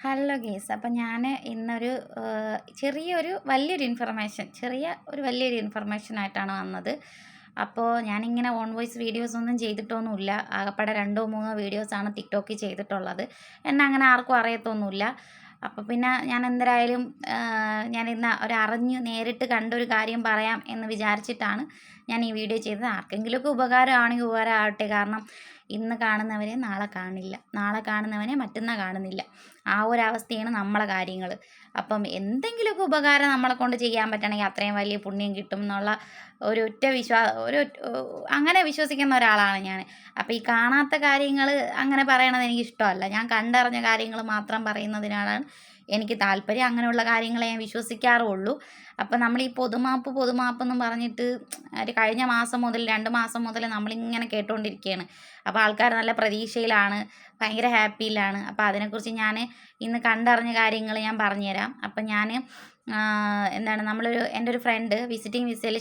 Hello guys, അപ്പം ഞാൻ ഇന്നൊരു വലിയൊരു ഇൻഫർമേഷനായിട്ടാണ് വന്നത്. അപ്പോൾ ഞാനിങ്ങനെ ഓൺ വോയിസ് വീഡിയോസ് ഒന്നും ചെയ്തിട്ടൊന്നുമില്ല. ആകപ്പാടെ 2-3 വീഡിയോസാണ് ടിക്ടോക്കിൽ ചെയ്തിട്ടുള്ളത്. എന്നെ അങ്ങനെ ആർക്കും അറിയത്തൊന്നുമില്ല. അപ്പോൾ പിന്നെ ഞാൻ എന്തായാലും ഞാൻ ഇന്ന് നേരിട്ട് കണ്ടൊരു കാര്യം പറയാം എന്ന് വിചാരിച്ചിട്ടാണ് ഞാൻ ഈ വീഡിയോ ചെയ്തത്. ആർക്കെങ്കിലുമൊക്കെ ഉപകാരമാണെങ്കിൽ ഉപകാരമാവട്ടെ. കാരണം ഇന്ന് കാണുന്നവരെ നാളെ കാണില്ല, നാളെ കാണുന്നവനെ മറ്റന്നാൾ കാണുന്നില്ല. ആ ഒരവസ്ഥയാണ് നമ്മളെ കാര്യങ്ങൾ. അപ്പം എന്തെങ്കിലുമൊക്കെ ഉപകാരം നമ്മളെ കൊണ്ട് ചെയ്യാൻ പറ്റണമെങ്കിൽ അത്രയും വലിയ പുണ്യം കിട്ടും എന്നുള്ള അങ്ങനെ വിശ്വസിക്കുന്ന ഒരാളാണ് ഞാൻ. അപ്പോൾ ഈ കാണാത്ത കാര്യങ്ങൾ അങ്ങനെ പറയണത് എനിക്കിഷ്ടമല്ല. ഞാൻ കണ്ടറിഞ്ഞ കാര്യങ്ങൾ മാത്രം പറയുന്നതിനാണ് എനിക്ക് താല്പര്യം. അങ്ങനെയുള്ള കാര്യങ്ങളെ ഞാൻ വിശ്വസിക്കാറുള്ളൂ. അപ്പോൾ നമ്മൾ ഈ പൊതുമാപ്പെന്നും പറഞ്ഞിട്ട് കഴിഞ്ഞ മാസം മുതൽ 2 മാസം മുതൽ നമ്മളിങ്ങനെ കേട്ടുകൊണ്ടിരിക്കുകയാണ്. അപ്പോൾ ആൾക്കാർ നല്ല പ്രതീക്ഷയിലാണ്, ഭയങ്കര ഹാപ്പിയിലാണ്. അപ്പോൾ അതിനെക്കുറിച്ച് ഞാൻ ഇന്ന് കണ്ടറിഞ്ഞ കാര്യങ്ങൾ ഞാൻ പറഞ്ഞുതരാം. അപ്പം ഞാൻ എൻ്റെ ഒരു ഫ്രണ്ട് വിസിറ്റിംഗ് വിസയിൽ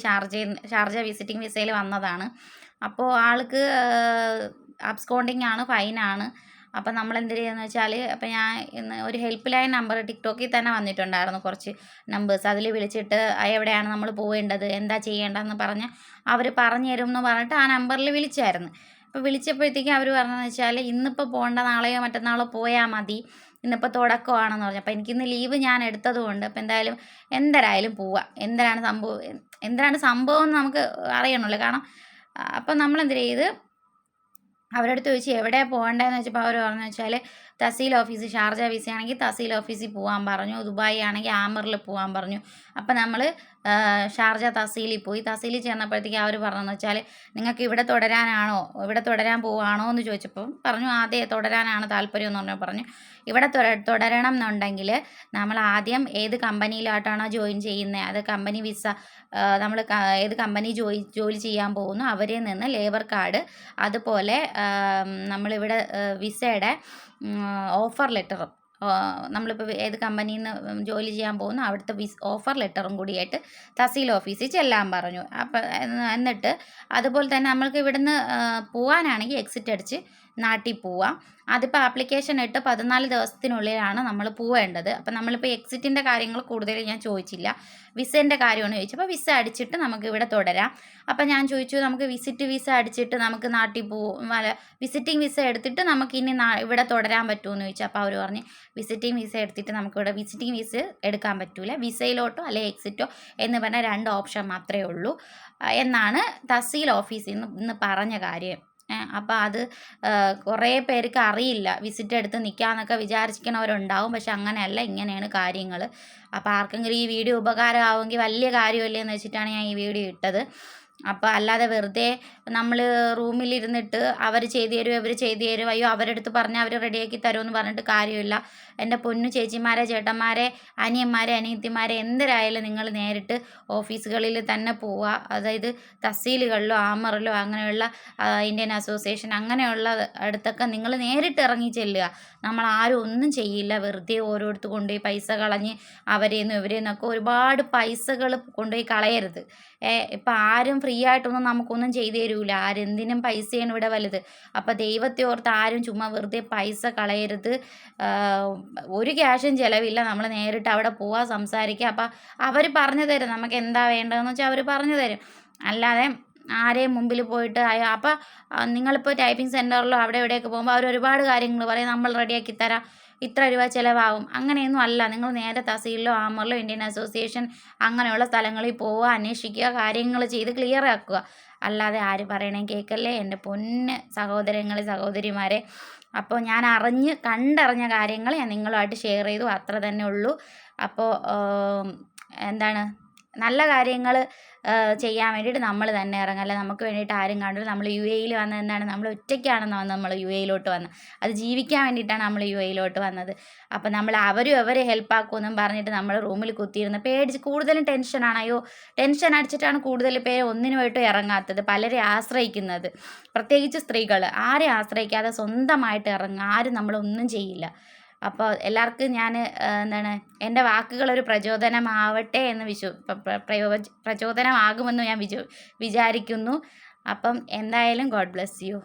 ഷാർജ വിസിറ്റിംഗ് വിസയിൽ വന്നതാണ്. അപ്പോൾ ആൾക്ക് അബ്സ്കോണ്ടിങ് ആണ്, ഫൈനാണ്. അപ്പം നമ്മൾ എന്ത് ചെയ്യുകയെന്ന് വെച്ചാൽ, അപ്പം ഞാൻ ഇന്ന് ഒരു ഹെൽപ്പ് ലൈൻ നമ്പർ ടിക്ടോക്കിൽ തന്നെ വന്നിട്ടുണ്ടായിരുന്നു, കുറച്ച് നമ്പേഴ്സ്. അതിൽ വിളിച്ചിട്ട് എവിടെയാണ് നമ്മൾ പോവേണ്ടത്, എന്താ ചെയ്യേണ്ടതെന്ന് പറഞ്ഞ് അവർ പറഞ്ഞു തരും എന്ന് പറഞ്ഞിട്ട് ആ നമ്പറിൽ വിളിച്ചായിരുന്നു. അപ്പോൾ വിളിച്ചപ്പോഴത്തേക്കും അവർ പറഞ്ഞതെന്ന് വെച്ചാൽ, ഇന്നിപ്പോൾ പോകേണ്ട, നാളെയോ മറ്റന്നാളോ പോയാൽ മതി, ഇന്നിപ്പോൾ തുടക്കമാണെന്ന് പറഞ്ഞു. അപ്പോൾ എനിക്കിന്ന് ലീവ് ഞാൻ എടുത്തതുകൊണ്ട് അപ്പോൾ എന്തരായാലും പോവാം. എന്തിനാണ് സംഭവം എന്ന് നമുക്ക് അറിയണമല്ലോ. കാരണം അപ്പം നമ്മളെന്ത് ചെയ്ത് അവരുടെ അടുത്ത് ചോദിച്ചു എവിടെയാണ് പോകേണ്ടതെന്ന് വെച്ചപ്പോൾ അവർ പറഞ്ഞു വെച്ചാൽ, തഹസീൽ ഓഫീസ്, ഷാർജ വിസ ആണെങ്കിൽ തഹസീൽ ഓഫീസിൽ പോകാൻ പറഞ്ഞു, ദുബായ് ആണെങ്കിൽ ആമറിൽ പോകാൻ പറഞ്ഞു. അപ്പം നമ്മൾ ഷാർജ തഹസീലിൽ പോയി. തഹസീലിൽ ചെന്നപ്പോഴത്തേക്ക് അവർ പറഞ്ഞതെന്ന് വെച്ചാൽ, നിങ്ങൾക്ക് ഇവിടെ തുടരാൻ പോവുകയാണോ എന്ന് ചോദിച്ചപ്പോൾ പറഞ്ഞു അതെ, തുടരാനാണ് താല്പര്യം എന്ന് പറഞ്ഞു. ഇവിടെ തുടരണം എന്നുണ്ടെങ്കിൽ നമ്മൾ ആദ്യം ഏത് കമ്പനിയിലായിട്ടാണോ ജോയിൻ ചെയ്യുന്നത്, അത് കമ്പനി വിസ, നമ്മൾ ഏത് കമ്പനി ജോലി ചെയ്യാൻ പോകുന്നു അവരിൽ നിന്ന് ലേബർ കാർഡ്, അതുപോലെ നമ്മളിവിടെ വിസയുടെ ഓഫർ ലെറ്ററും, നമ്മളിപ്പോൾ ഏത് കമ്പനിയിൽ നിന്ന് ജോലി ചെയ്യാൻ പോകുന്നു അവിടുത്തെ ഓഫർ ലെറ്ററും കൂടിയായിട്ട് തഹസീൽ ഓഫീസിൽ ചെല്ലാൻ പറഞ്ഞു. അപ്പം എന്നിട്ട് അതുപോലെ തന്നെ നമ്മൾക്ക് ഇവിടുന്ന് പോകാനാണെങ്കിൽ എക്സിറ്റ് അടിച്ച് നാട്ടിൽ പോവാം. അതിപ്പോൾ ആപ്ലിക്കേഷൻ ഇട്ട് 14 ദിവസത്തിനുള്ളിലാണ് നമ്മൾ പോവേണ്ടത്. അപ്പം നമ്മളിപ്പോൾ എക്സിറ്റിൻ്റെ കാര്യങ്ങൾ കൂടുതൽ ഞാൻ ചോദിച്ചില്ല, വിസേൻ്റെ കാര്യമാണ് ചോദിച്ചത്. അപ്പോൾ വിസ അടിച്ചിട്ട് നമുക്ക് ഇവിടെ തുടരാം. അപ്പം ഞാൻ ചോദിച്ചു, നമുക്ക് വിസിറ്റ് വിസ അടിച്ചിട്ട് നമുക്ക് നാട്ടിൽ വിസിറ്റിംഗ് വിസ എടുത്തിട്ട് നമുക്ക് ഇനി ഇവിടെ തുടരാൻ പറ്റുമെന്ന് ചോദിച്ചു. അപ്പോൾ അവർ പറഞ്ഞ് വിസിറ്റിംഗ് വിസ എടുത്തിട്ട് നമുക്കിവിടെ വിസിറ്റിംഗ് വിസ എടുക്കാൻ പറ്റില്ല, വിസയിലോട്ടോ അല്ലെങ്കിൽ എക്സിറ്റോ എന്ന് പറഞ്ഞാൽ 2 ഓപ്ഷൻ മാത്രമേ ഉള്ളൂ എന്നാണ് തഹസീൽ ഓഫീസിൽ നിന്ന് ഇന്ന് പറഞ്ഞ കാര്യം. അപ്പോൾ അത് കുറേ പേർക്ക് അറിയില്ല. വിസിറ്റ് എടുത്ത് നിൽക്കാമെന്നൊക്കെ വിചാരിക്കുന്നവരുണ്ടാവും. പക്ഷെ അങ്ങനെയല്ല, ഇങ്ങനെയാണ് കാര്യങ്ങൾ. അപ്പോൾ ആർക്കെങ്കിലും ഈ വീഡിയോ ഉപകാരമാവുമെങ്കിൽ വലിയ കാര്യമല്ലേ എന്ന് വെച്ചിട്ടാണ് ഞാൻ ഈ വീഡിയോ ഇട്ടത്. അപ്പോൾ അല്ലാതെ വെറുതെ നമ്മൾ റൂമിലിരുന്നിട്ട് അവർ ചെയ്തു തരും, ഇവർ ചെയ്തു തരും, അയ്യോ അവരുടെ അടുത്ത് പറഞ്ഞാൽ അവർ റെഡിയാക്കി തരുമെന്ന് പറഞ്ഞിട്ട് കാര്യമില്ല. എൻ്റെ പൊന്നു ചേച്ചിമാരെ, ചേട്ടന്മാരെ, അനിയന്മാരെ, അനിയത്തിമാരെ, എന്തരായാലും നിങ്ങൾ നേരിട്ട് ഓഫീസുകളിൽ തന്നെ പോവുക. അതായത് തഹസീലുകളിലോ ആമറിലോ അങ്ങനെയുള്ള ഇന്ത്യൻ അസോസിയേഷൻ അങ്ങനെയുള്ള അടുത്തൊക്കെ നിങ്ങൾ നേരിട്ട് ഇറങ്ങി ചെല്ലുക. നമ്മൾ ആരും ഒന്നും ചെയ്യില്ല. വെറുതെ ഓരോരുത്തർ കൊണ്ടുപോയി പൈസ കളഞ്ഞ് അവരേന്നും ഇവരേന്നൊക്കെ ഒരുപാട് പൈസകൾ കൊണ്ടുപോയി കളയരുത്. ഇപ്പം ആരും ഫ്രീ ആയിട്ടൊന്നും നമുക്കൊന്നും ചെയ്തു തരൂല. ആരെന്തിനും പൈസയാണ് ഇവിടെ വലുത്. അപ്പോൾ ദൈവത്തെ ഓർത്ത് ആരും ചുമ്മാ വെറുതെ പൈസ കളയരുത്. ഒരു ക്യാഷും ചിലവില്ല. നമ്മൾ നേരിട്ട് അവിടെ പോവുക, സംസാരിക്കുക. അപ്പോൾ അവർ പറഞ്ഞു തരും നമുക്ക് എന്താ വേണ്ടതെന്ന് വെച്ചാൽ അവർ പറഞ്ഞു തരും. അല്ലാതെ ആരെയും മുമ്പിൽ പോയിട്ട് അപ്പോൾ നിങ്ങളിപ്പോൾ ടൈപ്പിംഗ് സെൻറ്ററിലോ അവിടെ ഇവിടെയൊക്കെ പോകുമ്പോൾ അവർ ഒരുപാട് കാര്യങ്ങൾ പറയും, നമ്മൾ റെഡിയാക്കി തരാം, ഇത്ര രൂപ ചിലവാകും. അങ്ങനെയൊന്നും അല്ല. നിങ്ങൾ നേരെ തഹസീലിലോ ആമറിലോ ഇന്ത്യൻ അസോസിയേഷൻ അങ്ങനെയുള്ള സ്ഥലങ്ങളിൽ പോവുക, അന്വേഷിക്കുക, കാര്യങ്ങൾ ചെയ്ത് ക്ലിയർ ആക്കുക. അല്ലാതെ ആര് പറയണേ കേൾക്കല്ലേ എൻ്റെ പൊന്ന് സഹോദരിമാരെ. അപ്പോൾ ഞാൻ കണ്ടറിഞ്ഞ കാര്യങ്ങൾ ഞാൻ നിങ്ങളുമായിട്ട് ഷെയർ ചെയ്തു, അത്ര തന്നെ ഉള്ളൂ. അപ്പോൾ നല്ല കാര്യങ്ങൾ ചെയ്യാൻ വേണ്ടിയിട്ട് നമ്മൾ തന്നെ ഇറങ്ങുക. അല്ല നമുക്ക് വേണ്ടിയിട്ട് ആരും കണ്ടില്ല. നമ്മൾ UAEയിൽ വന്നത് നമ്മൾ ഒറ്റയ്ക്കാണെന്ന് നമ്മൾ UAEയിലോട്ട് വന്നത്. അത് ജീവിക്കാൻ വേണ്ടിയിട്ടാണ് നമ്മൾ UAEയിലോട്ട് വന്നത്. അപ്പം അവരും ഹെൽപ്പാക്കുമെന്നും പറഞ്ഞിട്ട് നമ്മൾ റൂമിൽ കുത്തിയിരുന്ന് പേടിച്ച് കൂടുതലും ടെൻഷനാണ്. അയ്യോ ടെൻഷൻ അടിച്ചിട്ടാണ് കൂടുതൽ പേര് ഒന്നിനുമായിട്ടും ഇറങ്ങാത്തത്, പലരെ ആശ്രയിക്കുന്നത്. പ്രത്യേകിച്ച് സ്ത്രീകൾ ആരെയും ആശ്രയിക്കാതെ സ്വന്തമായിട്ട് ഇറങ്ങുക. ആരും നമ്മളൊന്നും ചെയ്യില്ല. അപ്പോൾ എല്ലാവർക്കും ഞാൻ എൻ്റെ വാക്കുകളൊരു പ്രചോദനമാവട്ടെ എന്ന് പ്രചോദനമാകുമെന്ന് ഞാൻ വിചാരിക്കുന്നു. അപ്പം എന്തായാലും ഗോഡ് ബ്ലെസ് യു.